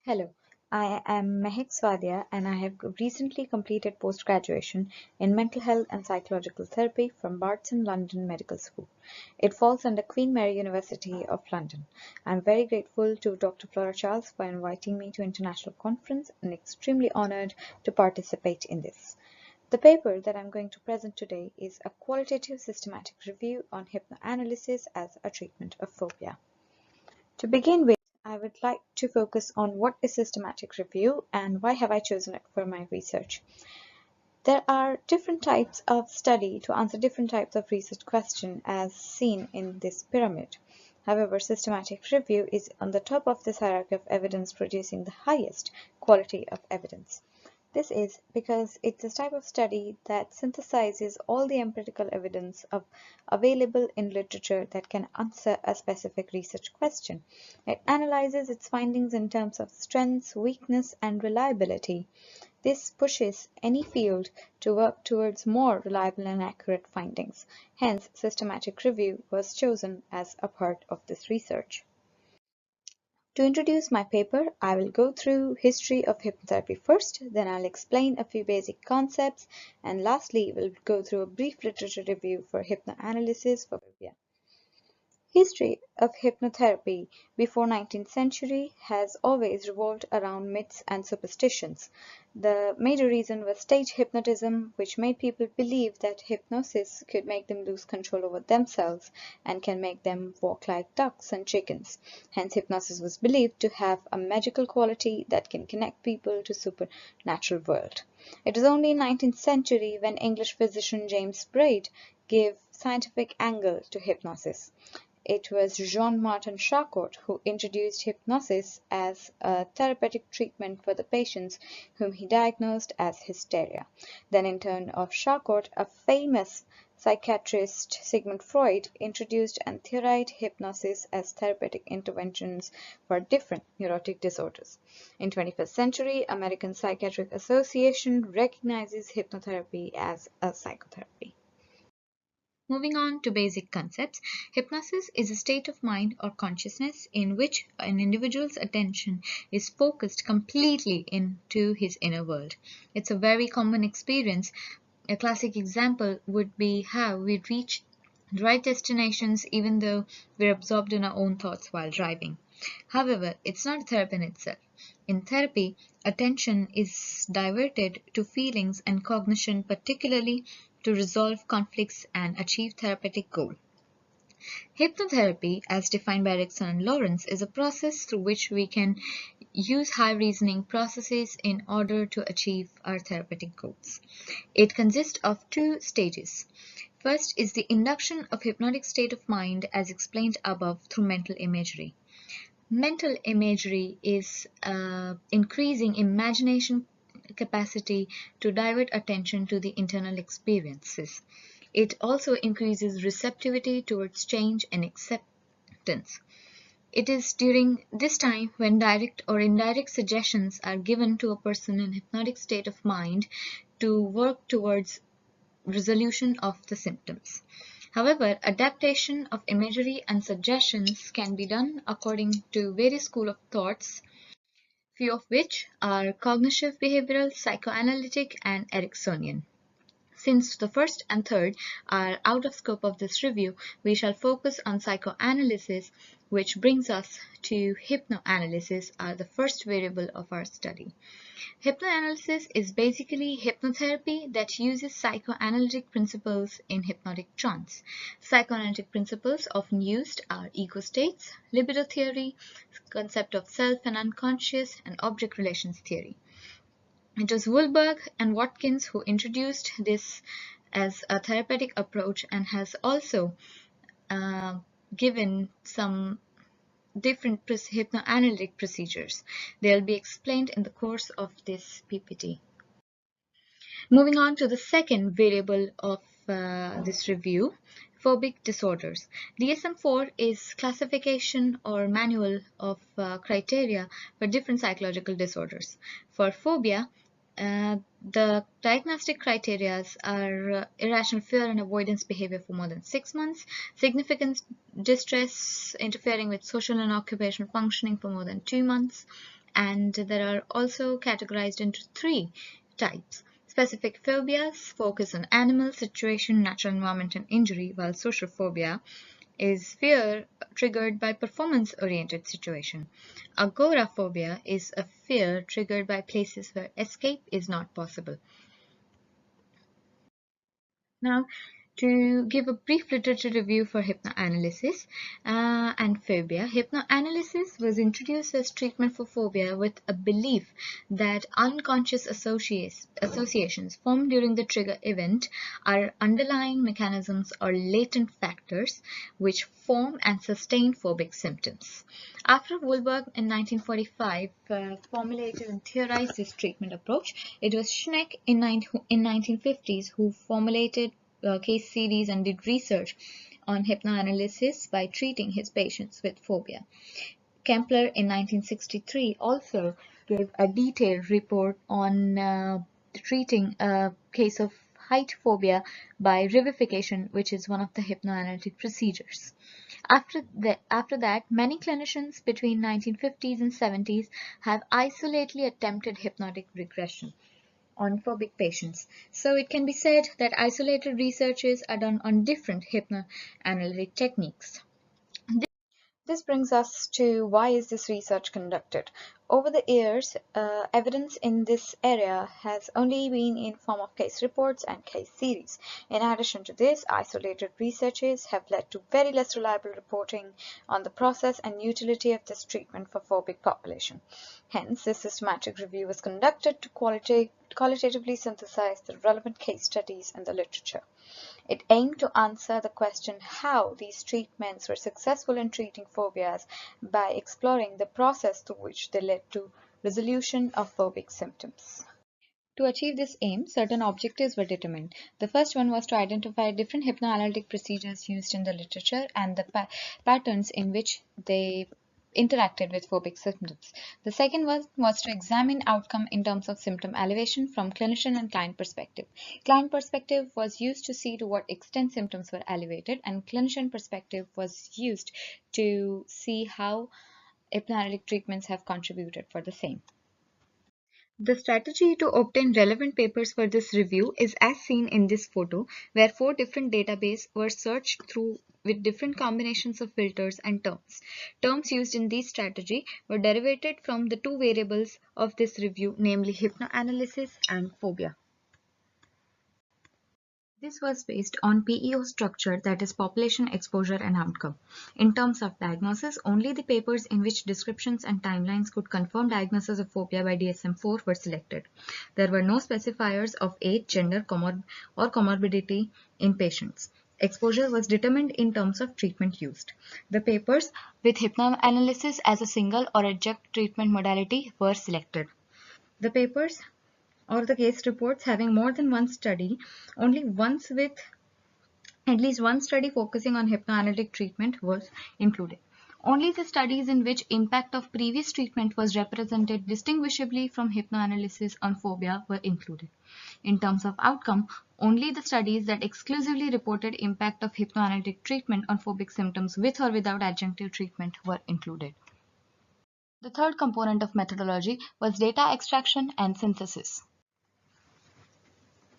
Hello, I am Mahek Swadia and I have recently completed post-graduation in mental health and psychological therapy from Barts in London Medical School. It falls under Queen Mary University of London. I am very grateful to Dr. Flora Charles for inviting me to international conference and extremely honored to participate in this. The paper that I'm going to present today is a qualitative systematic review on hypnoanalysis as a treatment of phobia. To begin with, I would like to focus on what is systematic review and why have I chosen it for my research. There are different types of study to answer different types of research question as seen in this pyramid. However, systematic review is on the top of this hierarchy of evidence, producing the highest quality of evidence. This is because it's a type of study that synthesizes all the empirical evidence available in literature that can answer a specific research question. It analyzes its findings in terms of strengths, weakness, and reliability. This pushes any field to work towards more reliable and accurate findings. Hence, systematic review was chosen as a part of this research. To introduce my paper, I will go through history of hypnotherapy first, then I'll explain a few basic concepts, and lastly, we'll go through a brief literature review for hypnoanalysis for phobia. History of hypnotherapy before 19th century has always revolved around myths and superstitions. The major reason was stage hypnotism, which made people believe that hypnosis could make them lose control over themselves and can make them walk like ducks and chickens. Hence, hypnosis was believed to have a magical quality that can connect people to supernatural world. It was only in 19th century when English physician James Braid gave scientific angle to hypnosis. It was Jean-Martin Charcot who introduced hypnosis as a therapeutic treatment for the patients whom he diagnosed as hysteria. Then in turn of Charcot, a famous psychiatrist, Sigmund Freud, introduced and theorized hypnosis as therapeutic interventions for different neurotic disorders. In 21st century, American Psychiatric Association recognizes hypnotherapy as a psychotherapy. Moving on to basic concepts, hypnosis is a state of mind or consciousness in which an individual's attention is focused completely into his inner world. It's a very common experience. A classic example would be how we reach the right destinations even though we're absorbed in our own thoughts while driving. However, it's not a therapy in itself. In therapy, attention is diverted to feelings and cognition, particularly to resolve conflicts and achieve therapeutic goal. Hypnotherapy, as defined by Erickson and Lawrence, is a process through which we can use high reasoning processes in order to achieve our therapeutic goals. It consists of two stages. First is the induction of hypnotic state of mind as explained above through mental imagery. Mental imagery is increasing imagination capacity to divert attention to the internal experiences. It also increases receptivity towards change and acceptance. It is during this time when direct or indirect suggestions are given to a person in hypnotic state of mind to work towards resolution of the symptoms. However, adaptation of imagery and suggestions can be done according to various schools of thoughts, few of which are cognitive behavioral, psychoanalytic, and Ericksonian. Since the first and third are out of scope of this review, we shall focus on psychoanalysis, which brings us to hypnoanalysis as the first variable of our study. Hypnoanalysis is basically hypnotherapy that uses psychoanalytic principles in hypnotic trance. Psychoanalytic principles often used are ego states, libido theory, concept of self and unconscious, and object relations theory. It was Woolberg and Watkins who introduced this as a therapeutic approach and has also given some different hypnoanalytic procedures. They'll be explained in the course of this PPT. Moving on to the second variable of this review, phobic disorders. DSM-4 is classification or manual of criteria for different psychological disorders. For phobia, the diagnostic criteria are irrational fear and avoidance behavior for more than 6 months, significant distress interfering with social and occupational functioning for more than 2 months, and there are also categorized into 3 types. Specific phobias focus on animal, situation, natural environment, and injury, while social phobia is fear triggered by performance-oriented situation. Agoraphobia is a fear triggered by places where escape is not possible. Now, to give a brief literature review for hypnoanalysis and phobia, hypnoanalysis was introduced as treatment for phobia with a belief that unconscious associations formed during the trigger event are underlying mechanisms or latent factors which form and sustain phobic symptoms. After Woolberg in 1945 formulated and theorized this treatment approach, it was Schneck in 1950s who formulated case series and did research on hypnoanalysis by treating his patients with phobia. Kempler in 1963 also gave a detailed report on treating a case of height phobia by revivification, which is one of the hypnoanalytic procedures. After that, many clinicians between 1950s and 70s have isolatedly attempted hypnotic regression on phobic patients. So it can be said that isolated researches are done on different hypnoanalytic techniques. This brings us to why is this research conducted. Over the years, evidence in this area has only been in form of case reports and case series. In addition to this, isolated researches have led to very less reliable reporting on the process and utility of this treatment for phobic population. Hence, this systematic review was conducted to qualitatively synthesize the relevant case studies in the literature. It aimed to answer the question how these treatments were successful in treating phobias by exploring the process through which they led to resolution of phobic symptoms. To achieve this aim, certain objectives were determined. The first one was to identify different hypnoanalytic procedures used in the literature and the patterns in which they interacted with phobic symptoms. The second was to examine outcome in terms of symptom elevation from clinician and client perspective. Client perspective was used to see to what extent symptoms were elevated, and clinician perspective was used to see how hypnoanalytic treatments have contributed for the same. The strategy to obtain relevant papers for this review is as seen in this photo, where 4 different databases were searched through with different combinations of filters and terms. Terms used in this strategy were derived from the 2 variables of this review, namely hypnoanalysis and phobia. This was based on PEO structure, that is population, exposure and outcome. In terms of diagnosis, only the papers in which descriptions and timelines could confirm diagnosis of phobia by DSM-4 were selected. There were no specifiers of age, gender, or comorbidity in patients. Exposure was determined in terms of treatment used. The papers with hypnoanalysis as a single or adjunct treatment modality were selected. The papers or the case reports having more than one study, only once with at least one study focusing on hypnoanalytic treatment was included. Only the studies in which impact of previous treatment was represented distinguishably from hypnoanalysis on phobia were included. In terms of outcome, only the studies that exclusively reported impact of hypnoanalytic treatment on phobic symptoms with or without adjunctive treatment were included. The third component of methodology was data extraction and synthesis.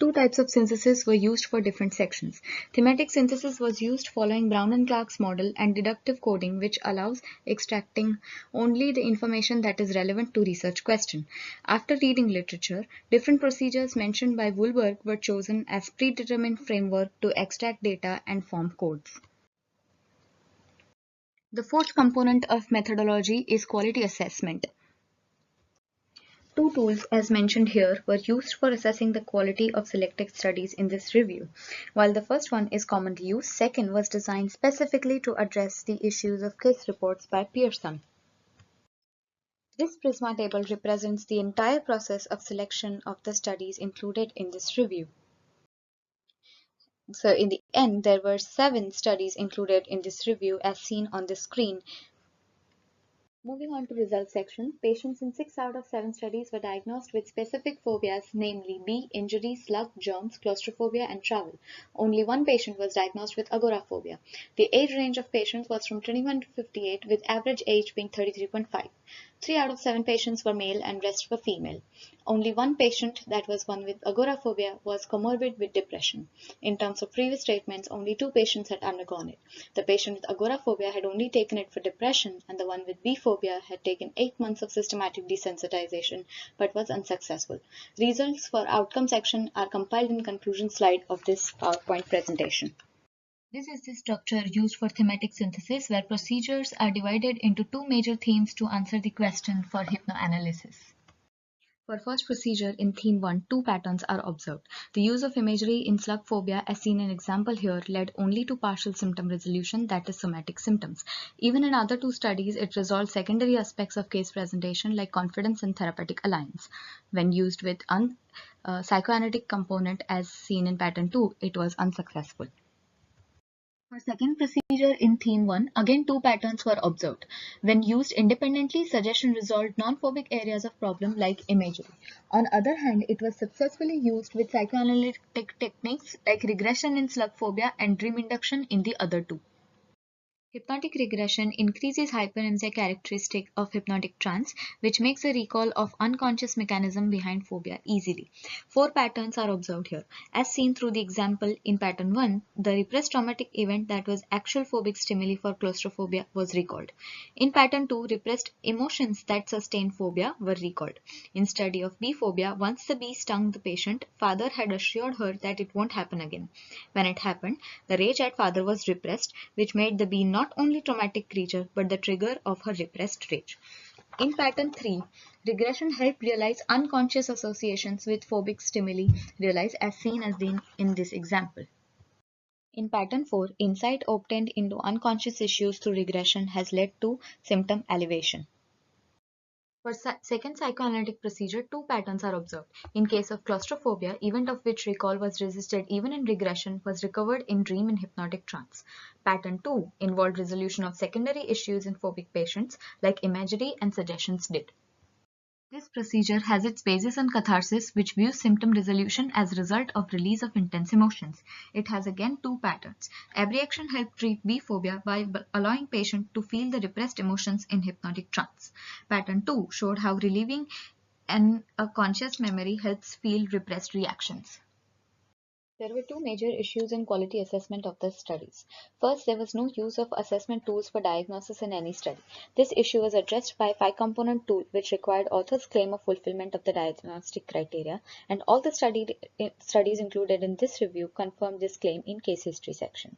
2 types of synthesis were used for different sections. Thematic synthesis was used following Brown and Clark's model, and deductive coding, which allows extracting only the information that is relevant to research question. After reading literature, different procedures mentioned by Woolberg were chosen as predetermined framework to extract data and form codes. The fourth component of methodology is quality assessment. 2 tools, as mentioned here, were used for assessing the quality of selected studies in this review. While the first one is commonly used, second was designed specifically to address the issues of case reports by Pearson. This Prisma table represents the entire process of selection of the studies included in this review. So in the end, there were 7 studies included in this review as seen on the screen. Moving on to results section, patients in 6 out of 7 studies were diagnosed with specific phobias, namely bee, injury, slug, germs, claustrophobia, and travel. Only 1 patient was diagnosed with agoraphobia. The age range of patients was from 21 to 58, with average age being 33.5. 3 out of 7 patients were male and rest were female. Only one patient, that was one with agoraphobia, was comorbid with depression. In terms of previous treatments, only 2 patients had undergone it. The patient with agoraphobia had only taken it for depression, and the one with B-phobia had taken 8 months of systematic desensitization but was unsuccessful. Results for outcome section are compiled in conclusion slide of this PowerPoint presentation. This is the structure used for thematic synthesis, where procedures are divided into 2 major themes to answer the question for hypnoanalysis. For first procedure in theme 1, 2 patterns are observed. The use of imagery in slug phobia, as seen in example here, led only to partial symptom resolution, that is somatic symptoms. Even in other 2 studies, it resolved secondary aspects of case presentation like confidence and therapeutic alliance. When used with psychoanalytic component, as seen in pattern 2, it was unsuccessful. For second procedure in theme 1, again 2 patterns were observed. When used independently, suggestion resolved non-phobic areas of problem like imagery. On other hand, it was successfully used with psychoanalytic techniques like regression in slug phobia and dream induction in the other 2. Hypnotic regression increases hypermnesia characteristic of hypnotic trance, which makes a recall of unconscious mechanism behind phobia easily. 4 patterns are observed here. As seen through the example in pattern 1, the repressed traumatic event that was actual phobic stimuli for claustrophobia was recalled. In pattern 2, repressed emotions that sustain phobia were recalled. In study of bee phobia, once the bee stung the patient, father had assured her that it won't happen again. When it happened, the rage at father was repressed, which made the bee not only traumatic creature but the trigger of her repressed rage. In pattern 3, regression helped realize unconscious associations with phobic stimuli realized as seen as in this example. In pattern 4, insight obtained into unconscious issues through regression has led to symptom elevation. For second psychoanalytic procedure, 2 patterns are observed. In case of claustrophobia, event of which recall was resisted even in regression was recovered in dream and hypnotic trance. Pattern 2 involved resolution of secondary issues in phobic patients like imagery and suggestions did. This procedure has its basis on catharsis, which views symptom resolution as a result of release of intense emotions. It has again 2 patterns. Abreaction helped treat B-phobia by allowing patient to feel the repressed emotions in hypnotic trance. Pattern 2 showed how relieving a conscious memory helps feel repressed reactions. There were 2 major issues in quality assessment of the studies. First, there was no use of assessment tools for diagnosis in any study. This issue was addressed by a 5-component tool which required author's claim of fulfillment of the diagnostic criteria, and all the studies included in this review confirmed this claim in case history section.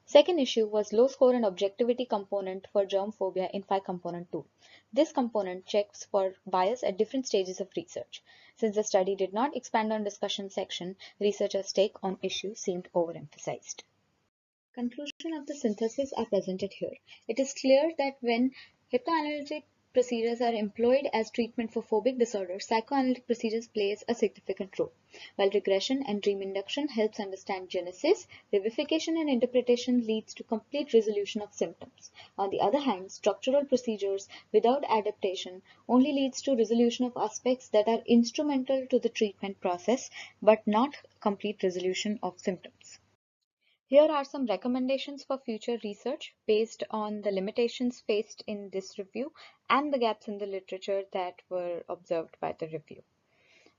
Second issue was low score and objectivity component for germ phobia in 5-component tool. This component checks for bias at different stages of research. Since the study did not expand on discussion section, researchers' take on issue seemed overemphasized. Conclusion of the synthesis are presented here. It is clear that when hypnoanalytic procedures are employed as treatment for phobic disorders, psychoanalytic procedures plays a significant role. While regression and dream induction helps understand genesis, vivification and interpretation leads to complete resolution of symptoms. On the other hand, structural procedures without adaptation only leads to resolution of aspects that are instrumental to the treatment process, but not complete resolution of symptoms. Here are some recommendations for future research based on the limitations faced in this review and the gaps in the literature that were observed by the review.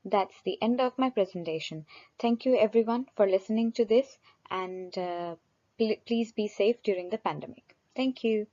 That's the end of my presentation. Thank you everyone for listening to this, and please be safe during the pandemic. Thank you.